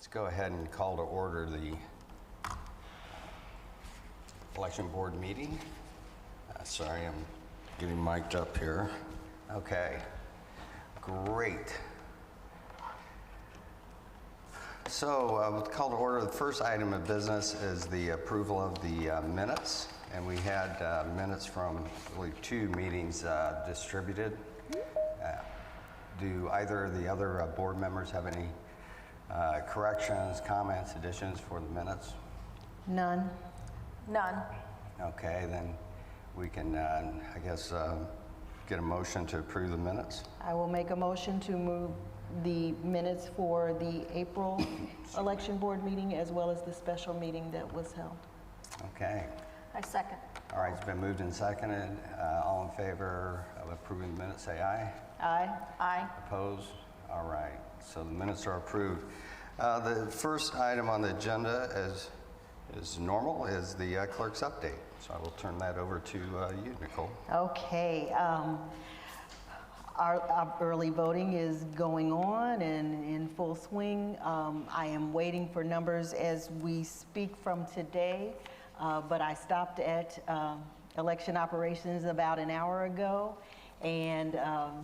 Let's go ahead and call to order the election board meeting. Sorry, I'm getting mic'd up here. Okay, great. So we'll call to order. The first item of business is the approval of the minutes. And we had minutes from, I believe, 2 meetings distributed. Do either of the other board members have any corrections, comments, additions for the minutes? None. None. Okay, then we can, I guess, get a motion to approve the minutes. I will make a motion to move the minutes for the April election board meeting as well as the special meeting that was held. Okay. I second. All right, it's been moved and seconded. All in favor of approving the minutes, say aye. Aye. Aye. Opposed? All right, so the minutes are approved. The first item on the agenda, as normal, is the clerk's update. So I will turn that over to you, Nicole. Okay. Our early voting is going on and in full swing. I am waiting for numbers as we speak from today, but I stopped at election operations about an hour ago, and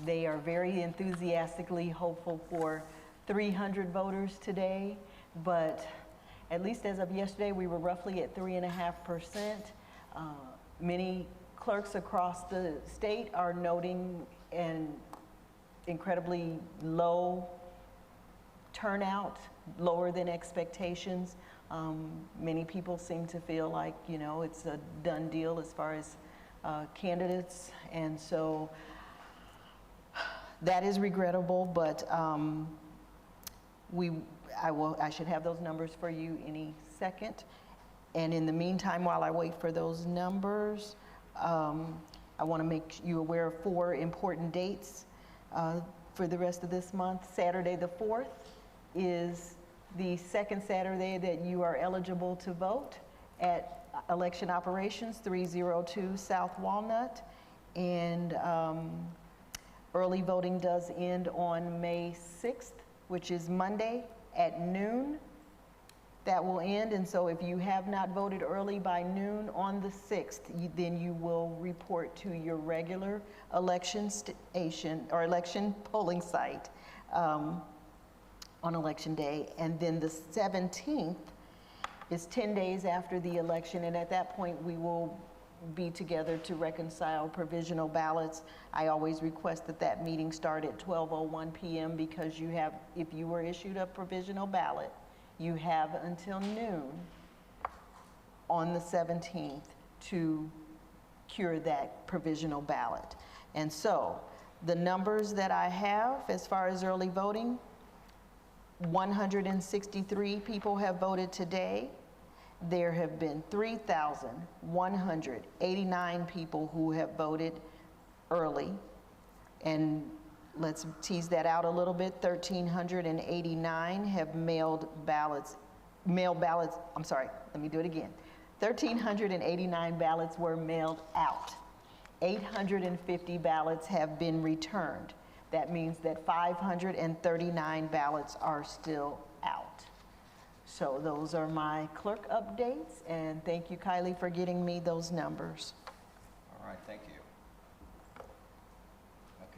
they are very enthusiastically hopeful for 300 voters today, but at least as of yesterday, we were roughly at 3.5%. Many clerks across the state are noting an incredibly low turnout, lower than expectations. Many people seem to feel like, you know, it's a done deal as far as candidates, and so that is regrettable, but I should have those numbers for you any second. And in the meantime, while I wait for those numbers, I want to make you aware of 4 important dates for the rest of this month. Saturday the 4th is the second Saturday that you are eligible to vote at Election Operations 302 South Walnut. And early voting does end on May 6th, which is Monday at noon. That will end, and so if you have not voted early by noon on the 6th, then you will report to your regular election station or election polling site on election day. And then the 17th is 10 days after the election, and at that point we will be together to reconcile provisional ballots. I always request that that meeting start at 12:01 p.m. because you have, if you were issued a provisional ballot, you have until noon on the 17th to cure that provisional ballot. And so the numbers that I have as far as early voting, 163 people have voted today. There have been 3,189 people who have voted early. And let's tease that out a little bit. 1,389 have mailed ballots. I'm sorry, let me do it again. 1,389 ballots were mailed out. 850 ballots have been returned. That means that 539 ballots are still out. So those are my clerk updates, and thank you, Kylie, for getting me those numbers. All right, thank you.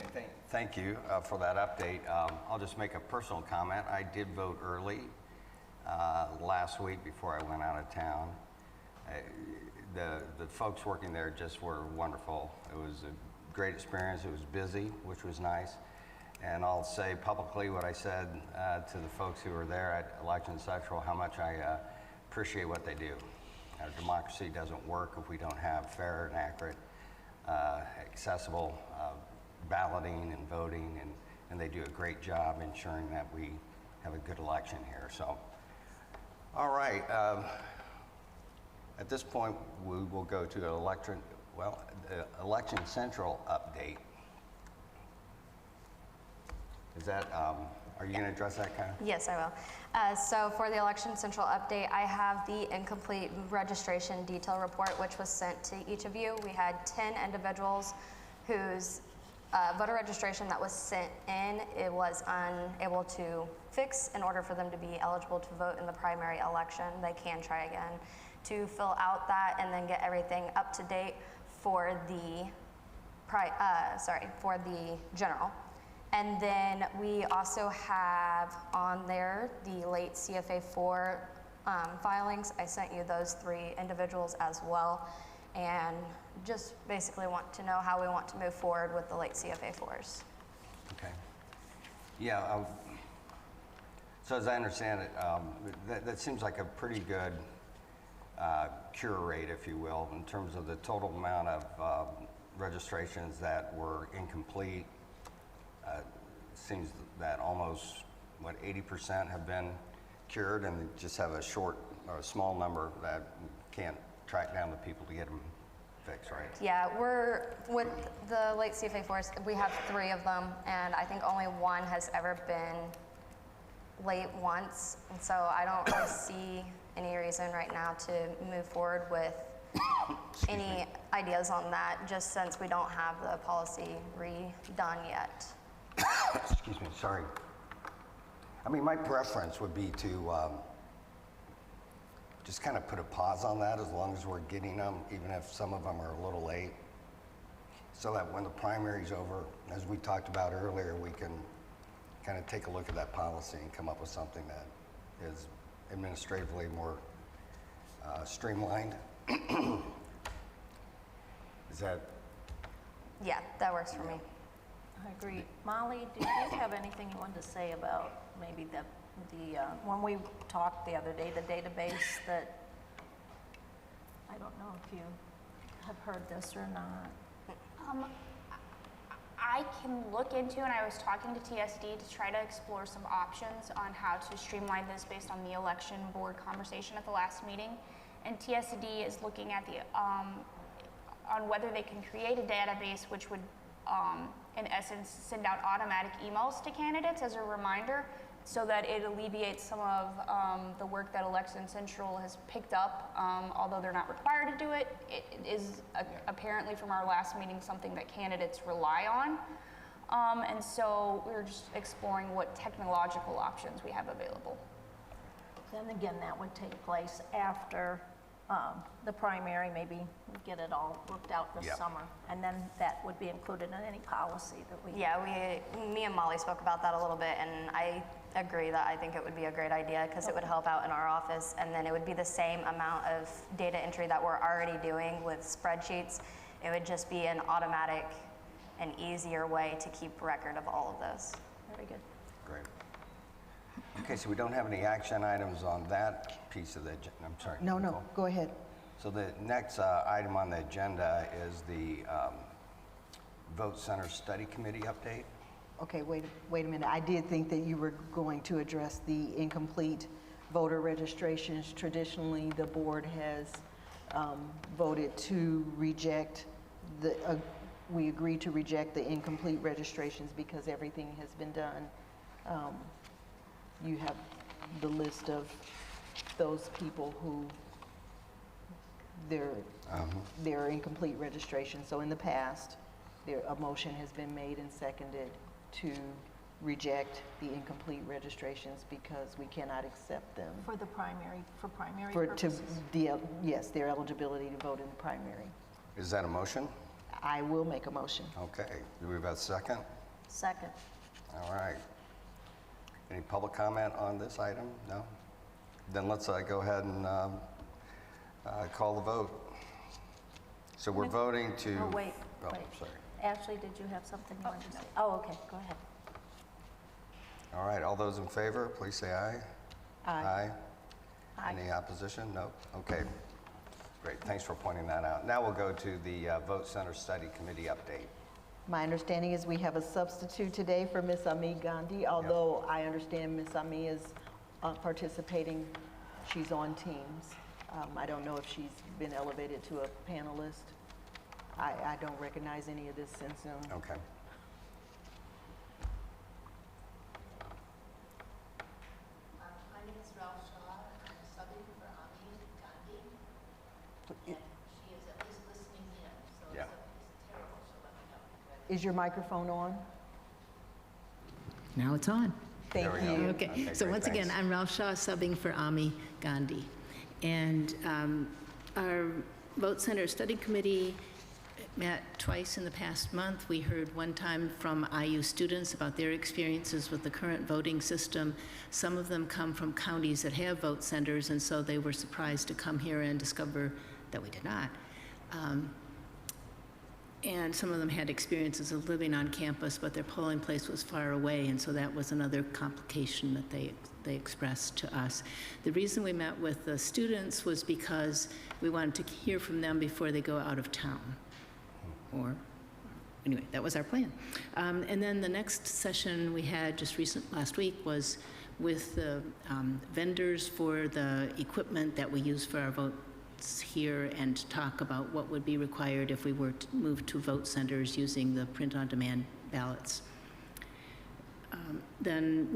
Okay, thank you for that update. I'll just make a personal comment. I did vote early last week before I went out of town. The folks working there just were wonderful. It was a great experience. It was busy, which was nice. And I'll say publicly what I said to the folks who were there at Election Central, how much I appreciate what they do. Our democracy doesn't work if we don't have fair and accurate, accessible balloting and voting, and they do a great job ensuring that we have a good election here. So, all right. At this point, we will go to the Election Central update. Is that, are you going to address that, Kyle? Yes, I will. So for the Election Central update, I have the incomplete registration detail report, which was sent to each of you. We had 10 individuals whose voter registration that was sent in, it was unable to fix in order for them to be eligible to vote in the primary election. They can try again to fill out that and then get everything up to date for the for the general. And then we also have on there the late CFA 4 filings. I sent you those 3 individuals as well, and just basically want to know how we want to move forward with the late CFA 4s. Okay. Yeah, so as I understand it, that seems like a pretty good cure rate, if you will, in terms of the total amount of registrations that were incomplete. Seems that almost, 80% have been cured, and they just have a short or a small number that can't track down the people to get them fixed, right? Yeah, we're, with the late CFA 4s, we have 3 of them, and I think only 1 has ever been late once, and so I don't really see any reason right now to move forward with any ideas on that, just since we don't have the policy redone yet. Excuse me, sorry. I mean, my preference would be to just kind of put a pause on that as long as we're getting them, even if some of them are a little late, so that when the primary's over, as we talked about earlier, we can kind of take a look at that policy and come up with something that is administratively more streamlined. Is that? Yeah, that works for me. I agree. Molly, did you have anything you wanted to say about maybe the when we talked the other day, the database that, I don't know if you have heard this or not. I can look into, and I was talking to TSD to try to explore some options on how to streamline this based on the election board conversation at the last meeting. And TSD is looking at the, on whether they can create a database which would, in essence, send out automatic emails to candidates as a reminder, so that it alleviates some of the work that Election Central has picked up. Although they're not required to do it, it is apparently from our last meeting something that candidates rely on. And so we're just exploring what technological options we have available. Then again, that would take place after the primary, maybe get it all worked out this Yep. summer. And then that would be included in any policy that we. Yeah, me and Molly spoke about that a little bit, and I agree that I think it would be a great idea because it would help out in our office, and then it would be the same amount of data entry that we're already doing with spreadsheets. It would just be an automatic and easier way to keep record of all of this. Very good. Great. Okay, so we don't have any action items on that piece of the agenda. I'm sorry. No, Nicole. go ahead. So the next item on the agenda is the Vote Center Study Committee update. Okay, wait a minute. I did think that you were going to address the incomplete voter registrations. Traditionally, the board has voted to reject we agreed to reject the incomplete registrations because everything has been done. You have the list of those people who their incomplete registration. So in the past, a motion has been made and seconded to reject the incomplete registrations because we cannot accept them. For the primary, for primary For, purposes? yes, their eligibility to vote in the primary. Is that a motion? I will make a motion. Okay. Do we have a second? Second. All right. Any public comment on this item? No? Then let's go ahead and call the vote. So we're voting to... Oh, wait. Sorry. Ashley, did you have something you wanted to say? Oh, okay, go ahead. All right, all those in favor, please say aye. Aye. Aye. Any opposition? No? Okay. Great, thanks for pointing that out. Now we'll go to the Vote Center Study Committee update. My understanding is we have a substitute today for Ms. Ami Gandhi, although I understand Ms. Ami is participating. She's on Teams. I don't know if she's been elevated to a panelist. I don't recognize any of this in Zoom. Okay. My name is Rao Shah. I'm subbing for Ami Gandhi. And she is at least listening in, so Yeah. if it's terrible, she'll let me know. Is your microphone on? Now it's on. Thank There we go. you. Okay, Okay, so great, once again, thanks. I'm Ralph Shaw, subbing for Ami Gandhi. And our Vote Center Study Committee met twice in the past month. We heard one time from IU students about their experiences with the current voting system. Some of them come from counties that have vote centers, and so they were surprised to come here and discover that we did not. And some of them had experiences of living on campus, but their polling place was far away, and so that was another complication that they expressed to us. The reason we met with the students was because we wanted to hear from them before they go out of town. Or, anyway, that was our plan. And then the next session we had just last week was with the vendors for the equipment that we use for our votes here, and talk about what would be required if we were to move to vote centers using the print-on-demand ballots. Then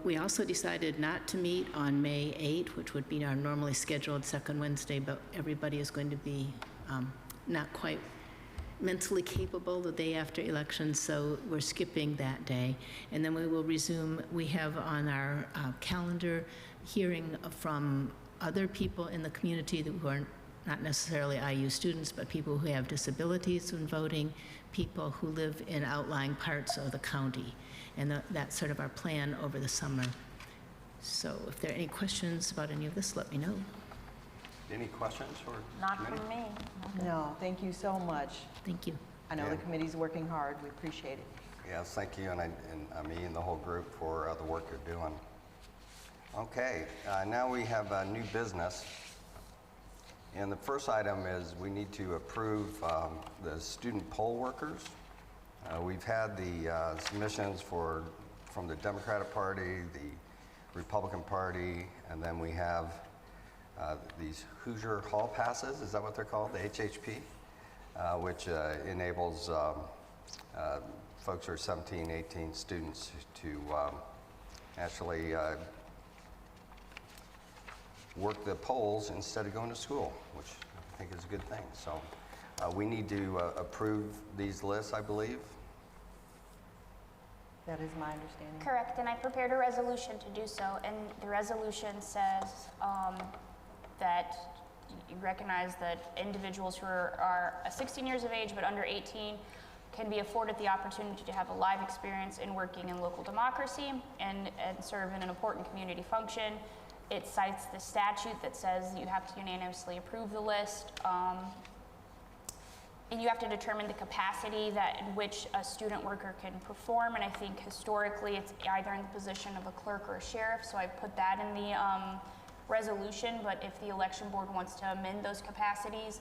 we also decided not to meet on May 8th, which would be our normally scheduled second Wednesday, but everybody is going to be not quite mentally capable the day after election, so we're skipping that day. And then we will resume. We have on our calendar hearing from other people in the community who are not necessarily IU students, but people who have disabilities in voting, people who live in outlying parts of the county. And that's sort of our plan over the summer. So if there are any questions about any of this, let me know. Any questions for Not committee? from me. No, thank you so much. Thank you. I know Yeah. the committee's working hard. We appreciate it. Yes, thank you, and me and the whole group for the work you're doing. Okay, now we have new business. And the first item is we need to approve the student poll workers. We've had the submissions from the Democratic Party, the Republican Party, and then we have these Hoosier Hall Passes, is that what they're called, the HHP, which enables folks who are 17, 18 students to actually work the polls instead of going to school, which I think is a good thing. So we need to approve these lists, I believe. That is my understanding. Correct, and I prepared a resolution to do so, and the resolution says that you recognize that individuals who are 16 years of age but under 18 can be afforded the opportunity to have a live experience in working in local democracy and serve in an important community function. It cites the statute that says you have to unanimously approve the list. And you have to determine the capacity in which a student worker can perform. And I think historically it's either in the position of a clerk or a sheriff. So I put that in the resolution. But if the election board wants to amend those capacities,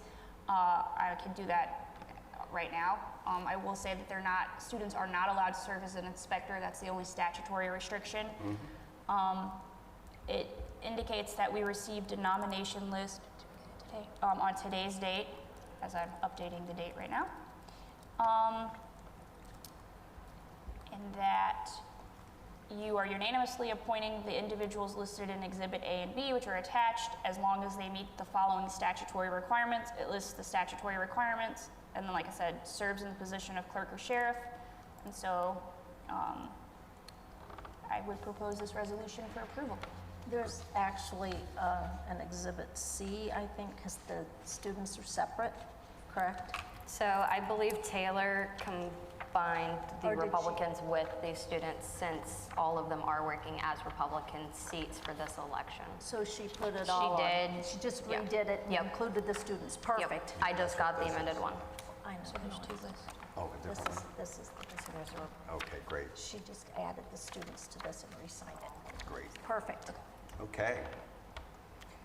I can do that right now. I will say that students are not allowed to serve as an inspector. That's the only statutory restriction. It indicates that we received a nomination list on today's date, as I'm updating the date right now, and that you are unanimously appointing the individuals listed in Exhibit A and B, which are attached, as long as they meet the following statutory requirements. It lists the statutory requirements, and then, like I said, serves in the position of clerk or sheriff. And so I would propose this resolution for approval. There's actually an Exhibit C, I think, because the students are separate, correct? So I believe Taylor combined the Or did she- Republicans with the students, since all of them are working as Republican seats for this election. So she put it She all on. did. She just Yep. redid it and Yep. included the students. Yep. Perfect. I just got the amended one. I know. There's two lists. Oh, a different one. This is Okay, great, she just added the students to this and re-signed it. great. Perfect. Okay.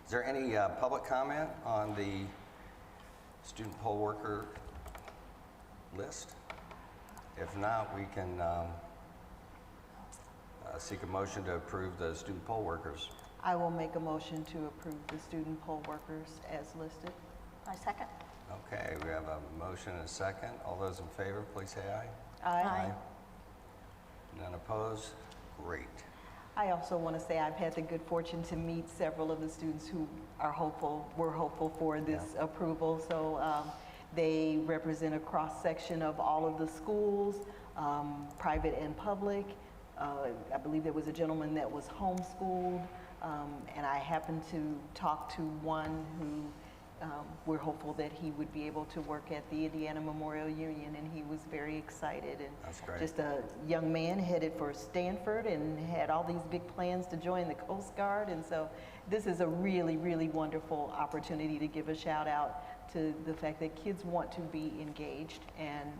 Is there any public comment on the student poll worker list? If not, we can seek a motion to approve the student poll workers. I will make a motion to approve the student poll workers as listed. My second. Okay, we have a motion and a second. All those in favor, please say aye. Aye. None opposed? Great. I also want to say I've had the good fortune to meet several of the students who are hopeful, were hopeful for this approval. So They represent a cross-section of all of the schools, private and public. I believe there was a gentleman that was homeschooled, and I happened to talk to one who we're hopeful that he would be able to work at the Indiana Memorial Union, and he was very excited. And That's great. just a young man headed for Stanford and had all these big plans to join the Coast Guard. And so this is a really, really wonderful opportunity to give a shout out to the fact that kids want to be engaged, and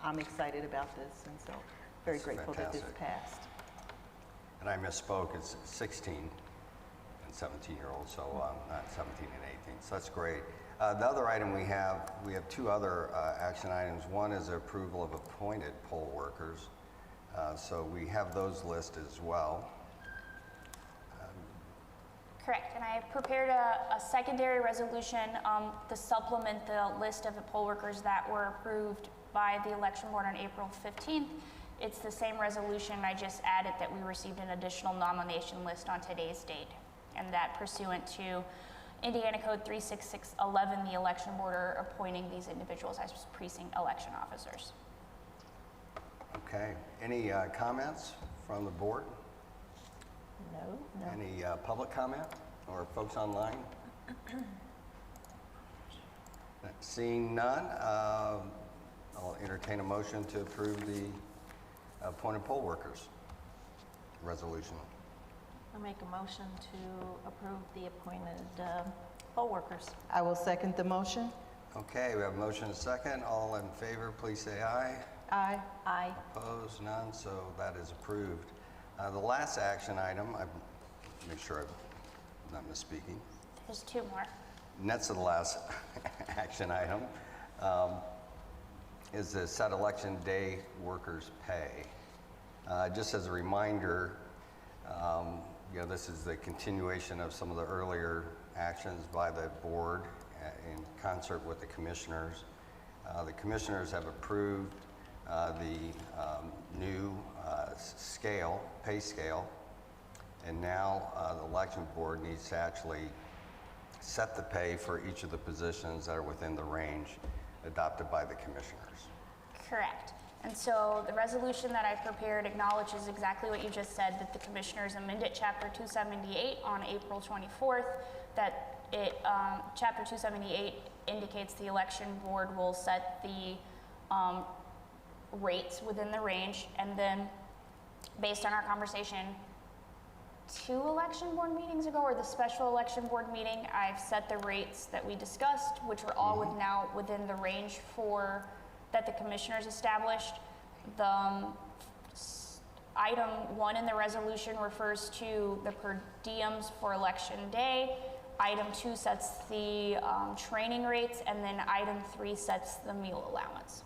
I'm excited about this, and so very That's grateful that this fantastic. passed. And I misspoke, it's 16 and 17-year-olds, so not 17 and 18, so that's great. The other item we have two other action items. One is the approval of appointed poll workers. So we have those listed as well. Correct, and I prepared a secondary resolution to supplement the list of the poll workers that were approved by the election board on April 15th. It's the same resolution, I just added that we received an additional nomination list on today's date, and that pursuant to Indiana Code 36611, the election board are appointing these individuals as precinct election officers. Okay, any comments from the board? No, no. Any public comment or folks online? Seeing none, I'll entertain a motion to approve the appointed poll workers resolution. I'll make a motion to approve the appointed poll workers. I will second the motion. Okay, we have a motion and a second. All in favor, please say aye. Aye. Aye. Opposed, none, so that is approved. The last action item, I make sure I'm not misspeaking, There's two more. and that's the last action item, is the set election day workers' pay. Just as a reminder, this is the continuation of some of the earlier actions by the board in concert with the commissioners. The commissioners have approved the new pay scale, and now the election board needs to actually set the pay for each of the positions that are within the range adopted by the commissioners. Correct. And so the resolution that I prepared acknowledges exactly what you just said, that the commissioners amended Chapter 278 on April 24th, that Chapter 278 indicates the election board will set the rates within the range, and then based on our conversation 2 election board meetings ago, or the special election board meeting, I've set the rates that we discussed, which are all now within the range that the commissioners established. The item 1 in the resolution refers to the per diems for election day. Item 2 sets the training rates, and then item 3 sets the meal allowance.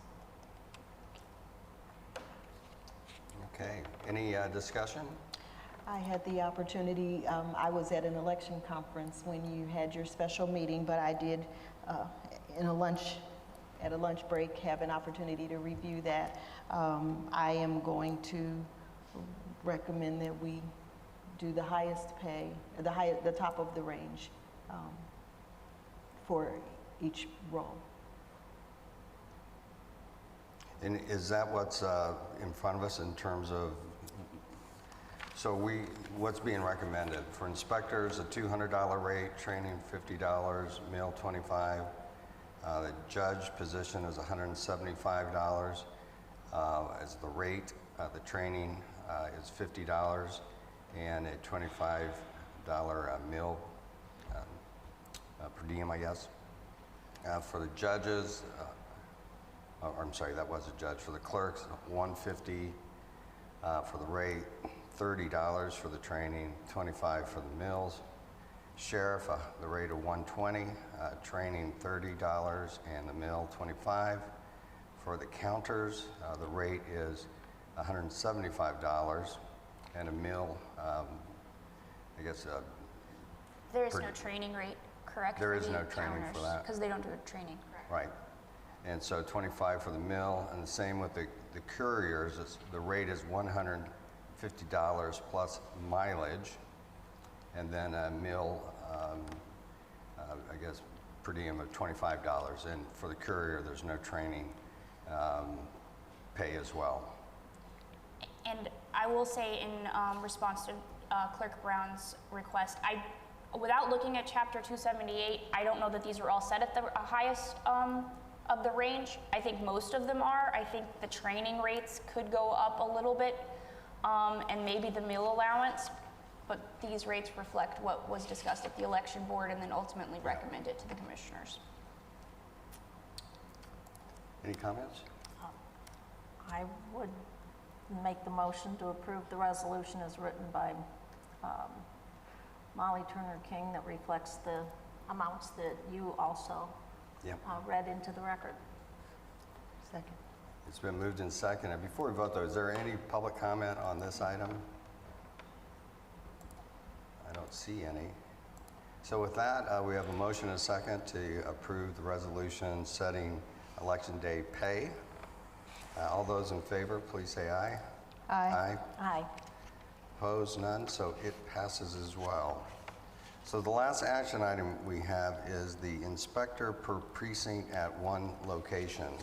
Okay, any discussion? I had the opportunity, I was at an election conference when you had your special meeting, but I did, at a lunch break, have an opportunity to review that. I am going to recommend that we do the highest pay, the top of the range for each role. And is that what's in front of us in terms of, what's being recommended? For inspectors, a $200 rate, training $50, meal $25. The judge position is $175 as the rate. The training is $50 and a $25 meal per diem, I guess. For the judges, I'm sorry, that was a judge. For the clerks, $150 for the rate, $30 for the training, $25 for the meals. Sheriff, the rate of $120, training $30, and the meal $25. For the counters, the rate is $175, and a meal, I guess. There is no training rate, correct? There is no training for that. Because they don't do a training. Right. And so $25 for the meal, and the same with the couriers. The rate is $150 plus mileage, and then a meal, I guess, per diem of $25. And for the courier, there's no training pay as well. And I will say in response to Clerk Brown's request, without looking at Chapter 278, I don't know that these are all set at the highest of the range. I think most of them are. I think the training rates could go up a little bit, and maybe the meal allowance, but these rates reflect what was discussed at the election board and then ultimately recommended to the commissioners. Any comments? I would make the motion to approve the resolution as written by Molly Turner King that reflects the amounts that you also Yep. read into the record. Second. It's been moved and seconded. Before we vote though, is there any public comment on this item? I don't see any. So with that, we have a motion and a second to approve the resolution setting election day pay. All those in favor, please say aye. Aye. Aye. Opposed, none, so it passes as well. So the last action item we have is the inspector per precinct at one location.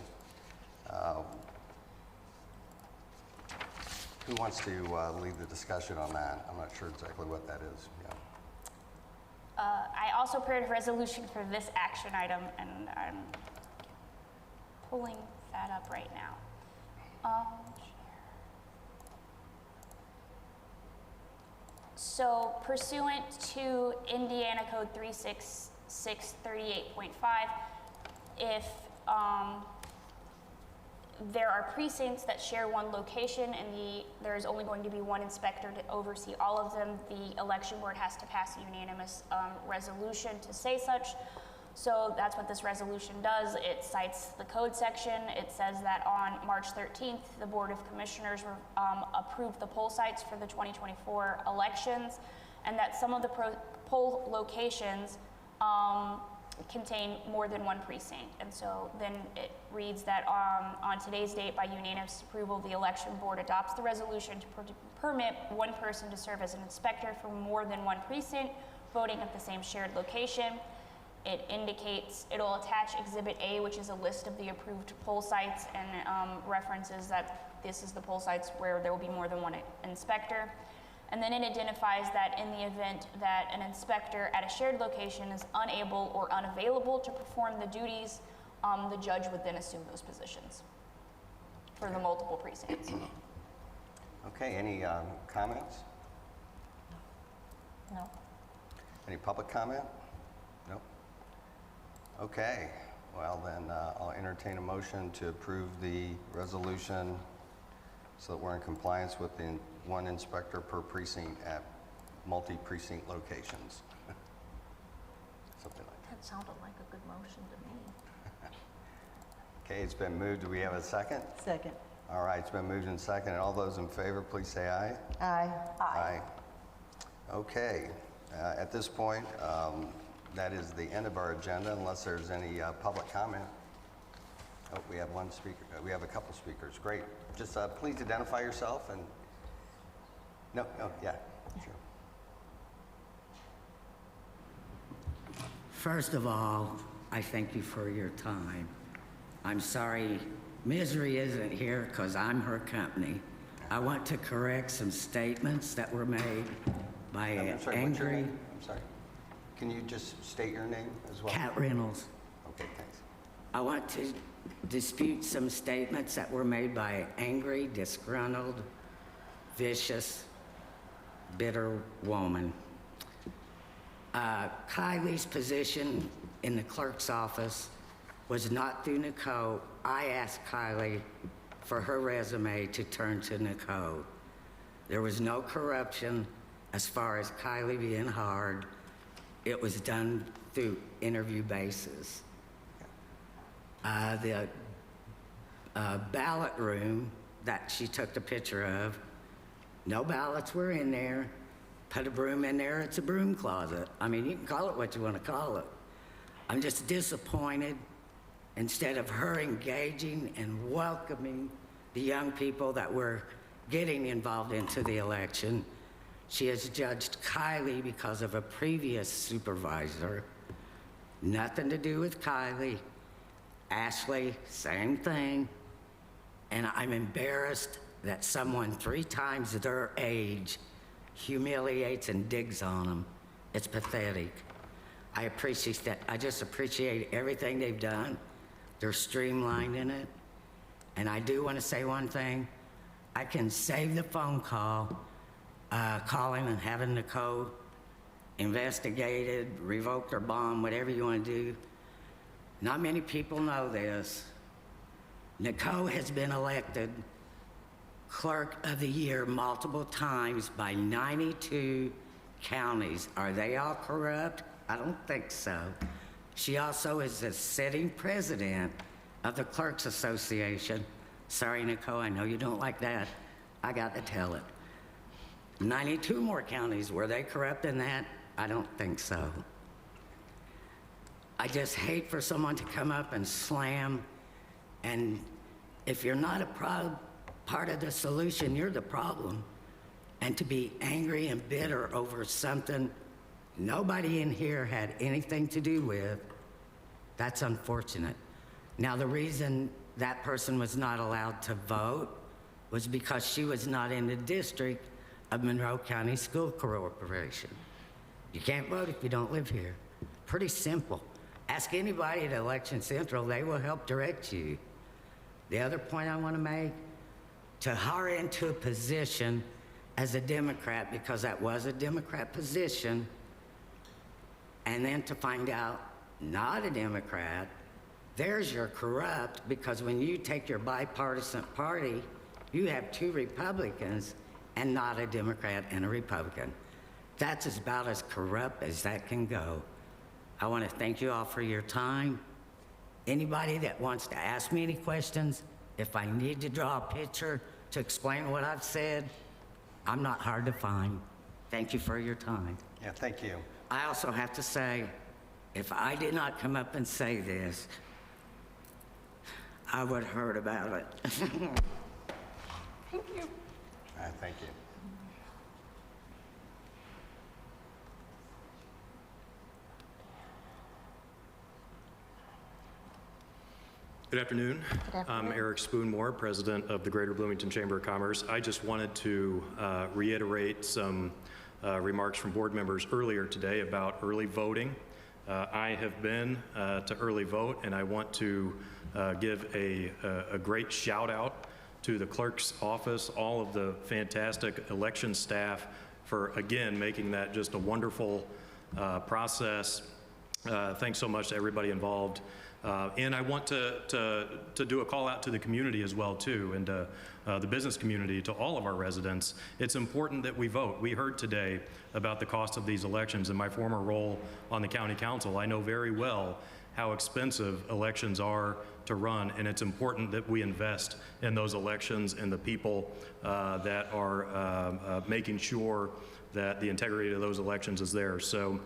Who wants to lead the discussion on that? I'm not sure exactly what that is. Yeah. I also prepared a resolution for this action item, and I'm pulling that up right now. So pursuant to Indiana Code 36638.5, if there are precincts that share one location and there is only going to be one inspector to oversee all of them, the election board has to pass a unanimous resolution to say such. So that's what this resolution does. It cites the code section. It says that on March 13th, the Board of Commissioners approved the poll sites for the 2024 elections, and that some of the poll locations contain more than one precinct. And so then it reads that on today's date, by unanimous approval, the election board adopts the resolution to permit one person to serve as an inspector for more than one precinct, voting at the same shared location. It indicates, it'll attach Exhibit A, which is a list of the approved poll sites, and references that this is the poll sites where there will be more than one inspector. And then it identifies that in the event that an inspector at a shared location is unable or unavailable to perform the duties, the judge would then assume those positions for the multiple precincts. Okay, any comments? No. Any public comment? No? Okay, well then I'll entertain a motion to approve the resolution so that we're in compliance with the one inspector per precinct at multi-precinct locations. Something like that. That sounded like a good motion to me. Okay, it's been moved. Do we have a second? Second. All right, it's been moved and seconded. All those in favor, please say aye. Aye. Aye. Okay, at this point, that is the end of our agenda unless there's any public comment. Oh, we have one speaker. We have a couple speakers. Great. Just please identify yourself and, no, yeah, sure. First of all, I thank you for your time. I'm sorry Misery isn't here because I'm her company. I want to correct some statements that were made by I'm sorry, what's your angry name? I'm sorry. Can you just state your name as well? Cat Reynolds. Okay, thanks. I want to dispute some statements that were made by angry, disgruntled, vicious, bitter woman. Kylie's position in the clerk's office was not through Nicole. I asked Kylie for her resume to turn to Nicole. There was no corruption as far as Kylie being hard. It was done through interview basis. The ballot room that she took the picture of, no ballots were in there. Put a broom in there, it's a broom closet. I mean, you can call it what you want to call it. I'm just disappointed. Instead of her engaging and welcoming the young people that were getting involved into the election, she has judged Kylie because of a previous supervisor, Nothing to do with Kylie. Ashley, same thing. And I'm embarrassed that someone 3 times their age humiliates and digs on them. It's pathetic. I appreciate that. I just appreciate everything they've done. They're streamlined in it. And I do want to say one thing. I can save the phone call, calling and having Nicole investigated, revoke their bond, whatever you want to do. Not many people know this. Nicole has been elected Clerk of the Year multiple times by 92 counties. Are they all corrupt? I don't think so. She also is the sitting president of the Clerks Association. Sorry, Nicole, I know you don't like that. I got to tell it. 92 more counties. Were they corrupt in that? I don't think so. I just hate for someone to come up and slam, and if you're not a proud part of the solution, you're the problem. And to be angry and bitter over something nobody in here had anything to do with, that's unfortunate. Now, the reason that person was not allowed to vote was because she was not in the district of Monroe County School Corporation. You can't vote if you don't live here. Pretty simple. Ask anybody at Election Central, they will help direct you. The other point I want to make, to hire into a position as a Democrat, because that was a Democrat position, and then to find out not a Democrat, there's your corrupt, because when you take your bipartisan party, you have 2 Republicans and not a Democrat and a Republican. That's about as corrupt as that can go. I want to thank you all for your time. Anybody that wants to ask me any questions, if I need to draw a picture to explain what I've said, I'm not hard to find. Thank you for your time. Yeah, thank you. I also have to say, if I did not come up and say this, I would have heard about it. Thank you. Thank you. Good afternoon. I'm Eric Spoonmore, president of the Greater Bloomington Chamber of Commerce. I just wanted to reiterate some remarks from board members earlier today about early voting. I have been to early vote, and I want to give a great shout out to the clerk's office, all of the fantastic election staff for, again, making that just a wonderful process. Thanks so much to everybody involved. And I want to do a call out to the community as well, too, and the business community, to all of our residents. It's important that we vote. We heard today about the cost of these elections. In my former role on the county council, I know very well how expensive elections are to run, and it's important that we invest in those elections and the people that are making sure that the integrity of those elections is there. So,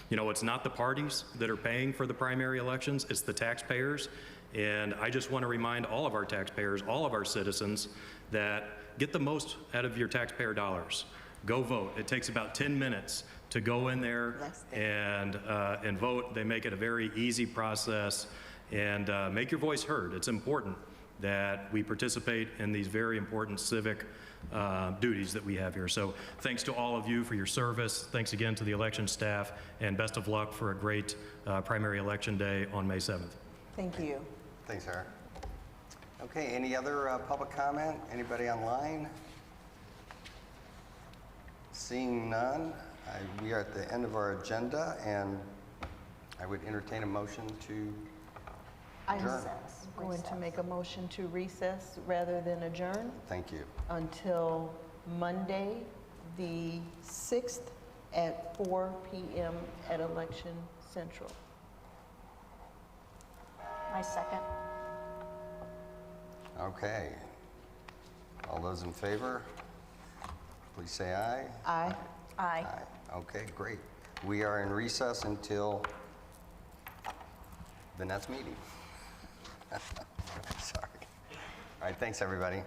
you know, it's not the parties that are paying for the primary elections, it's the taxpayers. And I just want to remind all of our taxpayers, all of our citizens, that get the most out of your taxpayer dollars. Go vote. It takes about 10 minutes to go in there and vote. They make it a very easy process, and make your voice heard. It's important that we participate in these very important civic duties that we have here. So thanks to all of you for your service. Thanks again to the election staff, and best of luck for a great primary election day on May 7th. Thank you. Thanks, Eric. Okay, any other public comment? Anybody online? Seeing none, we are at the end of our agenda, and I would entertain a motion to adjourn. I'm going to make a motion to recess rather than adjourn Thank you. until Monday, the 6th at 4 p.m. at Election Central. My second. Okay. All those in favor, please say aye. Aye. Aye. Okay, great. We are in recess until the next meeting. Sorry. All right, thanks, everybody.